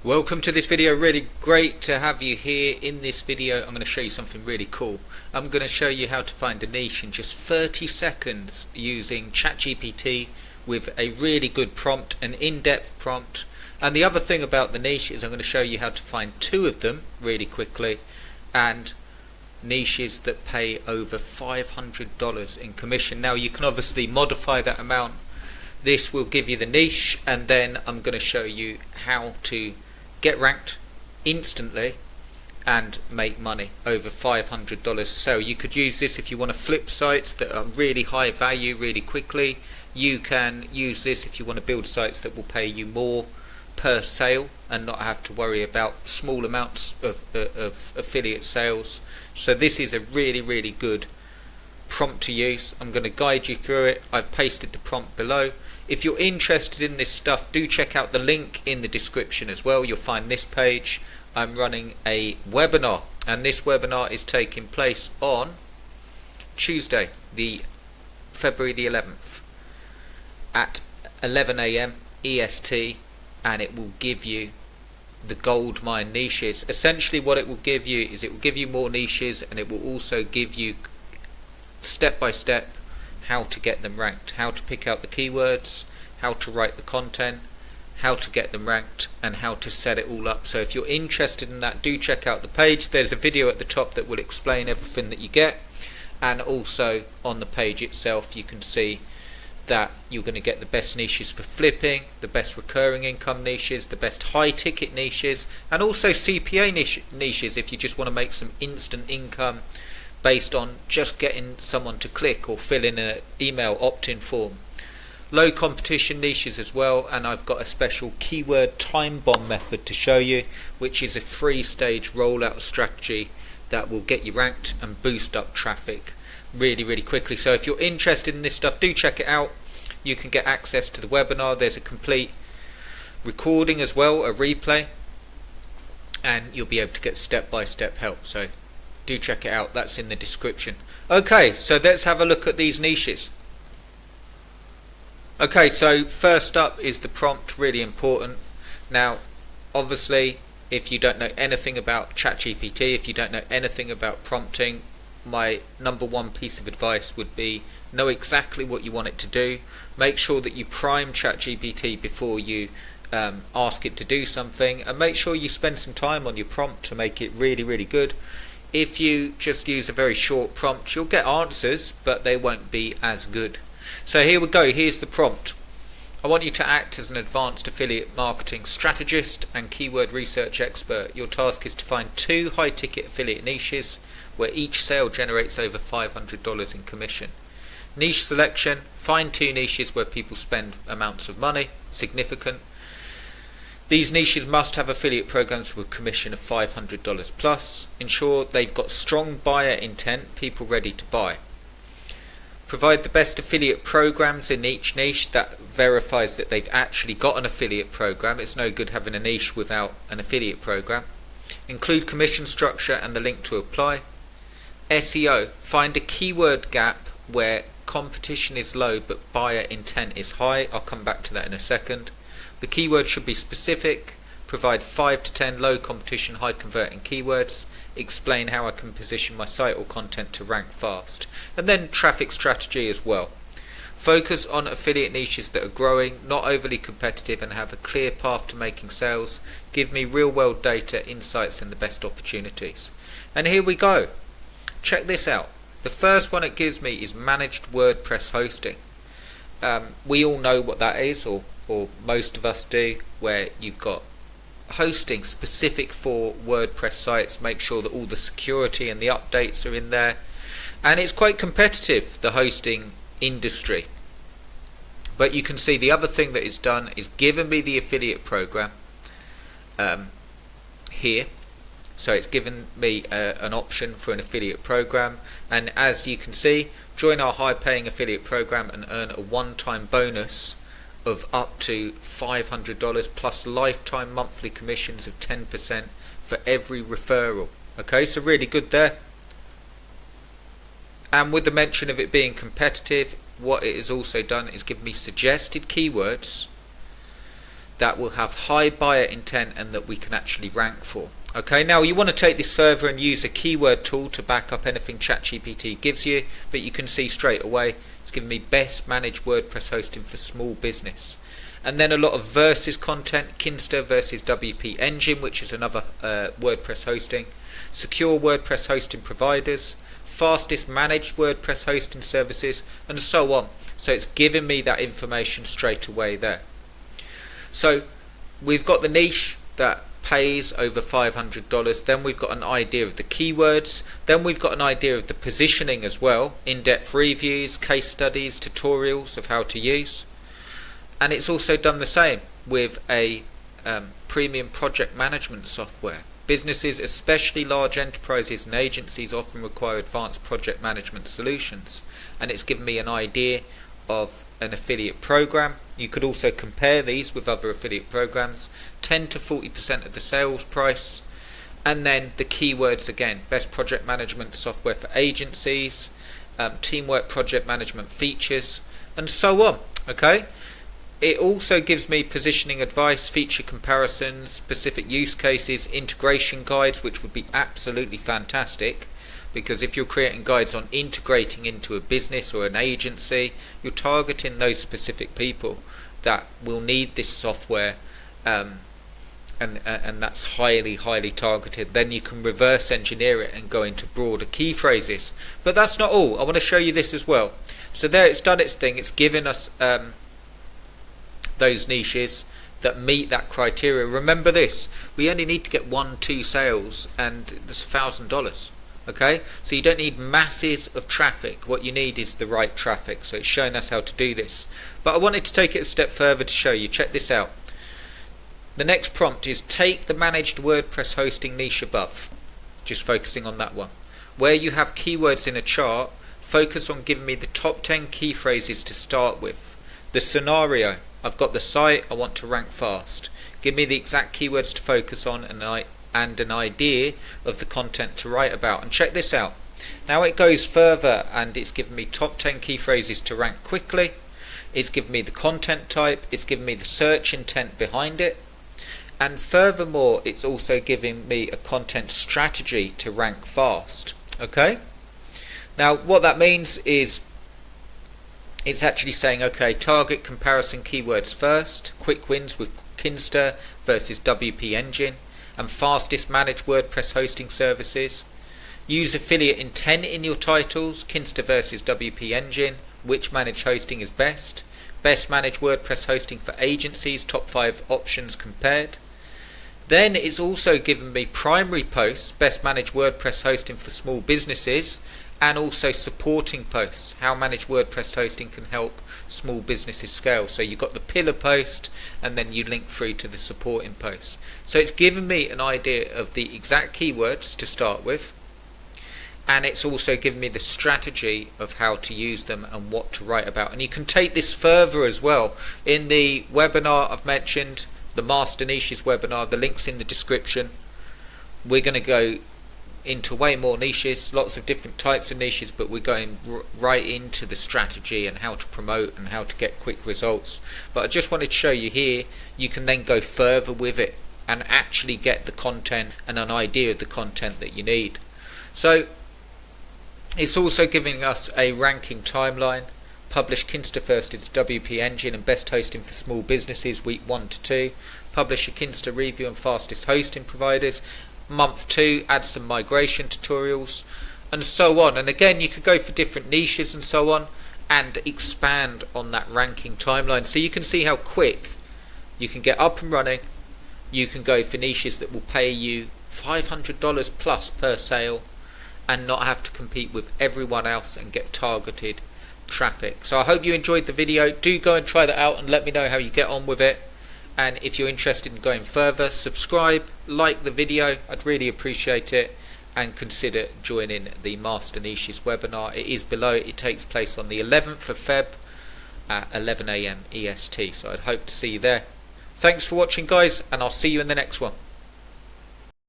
Welcome to this video. Really great to have you here. In this video I'm going to show you something really cool. I'm going to show you how to find a niche in just 30 seconds using ChatGPT with a really good prompt, an in-depth prompt. And the other thing about the niche is I'm going to show you how to find two of them really quickly, and niches that pay over $500 in commission. Now you can obviously modify that amount. This will give you the niche, and then I'm going to show you how to get ranked instantly and make money over $500 a sale. You could use this if you want to flip sites that are really high value really quickly. You can use this if you want to build sites that will pay you more per sale and not have to worry about small amounts of affiliate sales. So this is a really good prompt to use. I'm going to guide you through it. I've pasted the prompt below. If you're interested in this stuff, do check out the link in the description as well. You'll find this page. I'm running a webinar, and this webinar is taking place on Tuesday, the February the 11th at 11 AM EST, and it will give you the gold mine niches. Essentially what it will give you is it will give you more niches, and it will also give you step by step how to get them ranked, how to pick out the keywords, how to write the content, how to get them ranked, and how to set it all up. So if you're interested in that, do check out the page. There's a video at the top that will explain everything that you get, and also on the page itself you can see that you're going to get the best niches for flipping, the best recurring income niches, the best high ticket niches, and also CPA niches if you just want to make some instant income based on just getting someone to click or fill in an email opt-in form. Low competition niches as well, and I've got a special keyword time bomb method to show you, which is a 3-stage rollout strategy that will get you ranked and boost up traffic really quickly. So if you're interested in this stuff, do check it out. You can get access to the webinar. There's a complete recording as well, a replay, and you'll be able to get step-by-step help. So do check it out. That's in the description. Okay, so let's have a look at these niches. Okay, so first up is the prompt, really important. Now obviously if you don't know anything about ChatGPT, if you don't know anything about prompting, my number one piece of advice would be know exactly what you want it to do. Make sure that you prime ChatGPT before you ask it to do something, and make sure you spend some time on your prompt to make it really good. If you just use a very short prompt, you'll get answers, but they won't be as good. So here we go. Here's the prompt. I want you to act as an advanced affiliate marketing strategist and keyword research expert. Your task is to find 2 high-ticket affiliate niches where each sale generates over $500 in commission. Niche selection: find 2 niches where people spend amounts of money, significant. These niches must have affiliate programs with commission of $500 plus. Ensure they've got strong buyer intent, people ready to buy. Provide the best affiliate programs in each niche that verifies that they've actually got an affiliate program. It's no good having a niche without an affiliate program. Include commission structure and the link to apply. SEO: find a keyword gap where competition is low but buyer intent is high. I'll come back to that in a second. The keyword should be specific. Provide 5 to 10 low competition, high converting keywords. Explain how I can position my site or content to rank fast. And then traffic strategy as well. Focus on affiliate niches that are growing, not overly competitive, and have a clear path to making sales. Give me real world data, insights, and the best opportunities. And here we go. Check this out. The first one it gives me is managed WordPress hosting. We all know what that is, or most of us do, where you've got hosting specific for WordPress sites. Make sure that all the security and the updates are in there, and it's quite competitive, the hosting industry. But you can see the other thing that it's done is given me the affiliate program here. So it's given me an option for an affiliate program, and as you can see, join our high paying affiliate program and earn a one-time bonus of up to $500 plus lifetime monthly commissions of 10% for every referral. Okay, so really good there. And with the mention of it being competitive, what it has also done is give me suggested keywords that will have high buyer intent and that we can actually rank for. Okay, now you want to take this further and use a keyword tool to back up anything ChatGPT gives you, but you can see straight away it's giving me best managed WordPress hosting for small business. And then a lot of versus content, Kinsta versus WP Engine, which is another WordPress hosting, secure WordPress hosting providers, fastest managed WordPress hosting services, and so on. So it's giving me that information straight away there. So we've got the niche that pays over $500, then we've got an idea of the keywords, then we've got an idea of the positioning as well, in-depth reviews, case studies, tutorials of how to use. And it's also done the same with a premium project management software. Businesses, especially large enterprises and agencies, often require advanced project management solutions, and it's given me an idea of an affiliate program. You could also compare these with other affiliate programs. 10 to 40% of the sales price, and then the keywords again: best project management software for agencies, teamwork project management features, and so on. Okay, it also gives me positioning advice, feature comparisons, specific use cases, integration guides, which would be absolutely fantastic, because if you're creating guides on integrating into a business or an agency, you're targeting those specific people that will need this software, and that's highly targeted. Then you can reverse engineer it and go into broader key phrases. But that's not all. I want to show you this as well. So there, it's done its thing. It's given us those niches that meet that criteria. Remember this, we only need to get 1-2 sales and there's $1,000. Okay, so you don't need masses of traffic. What you need is the right traffic. So it's showing us how to do this, but I wanted to take it a step further to show you. Check this out. The next prompt is take the managed WordPress hosting niche above, just focusing on that one. Where you have keywords in a chart, focus on giving me the top 10 key phrases to start with. The scenario: I've got the site, I want to rank fast. Give me the exact keywords to focus on and an idea of the content to write about. And check this out. Now it goes further and it's given me top 10 key phrases to rank quickly. It's given me the content type. It's given me the search intent behind it. And furthermore, it's also giving me a content strategy to rank fast. Okay? Now what that means is it's actually saying, okay, target comparison keywords first, quick wins with Kinsta versus WP Engine, and fastest managed WordPress hosting services. Use affiliate intent in your titles, Kinsta versus WP Engine, which managed hosting is best. Best managed WordPress hosting for agencies, top 5 options compared. Then it's also given me primary posts, best managed WordPress hosting for small businesses, and also supporting posts, how managed WordPress hosting can help small businesses scale. So you've got the pillar post and then you link through to the supporting post. So it's given me an idea of the exact keywords to start with, and it's also given me the strategy of how to use them and what to write about. And you can take this further as well. In the webinar I've mentioned, the Master Niches webinar, the link's in the description. We're going to go into way more niches, lots of different types of niches, but we're going right into the strategy and how to promote and how to get quick results. But I just wanted to show you here, you can then go further with it and actually get the content and an idea of the content that you need. So it's also giving us a ranking timeline. Publish Kinsta first, it's WP Engine and best hosting for small businesses, week 1 to 2. Publish a Kinsta review and fastest hosting providers. Month 2, add some migration tutorials, and so on. And again, you could go for different niches and so on and expand on that ranking timeline. So you can see how quick you can get up and running. You can go for niches that will pay you $500 plus per sale and not have to compete with everyone else and get targeted traffic. So I hope you enjoyed the video. Do go and try that out and let me know how you get on with it. And if you're interested in going further, subscribe, like the video, I'd really appreciate it, and consider joining the Master Niches webinar. It is below. It takes place on the 11th of Feb at 11 AM EST, so I'd hope to see you there. Thanks for watching guys, and I'll see you in the next one.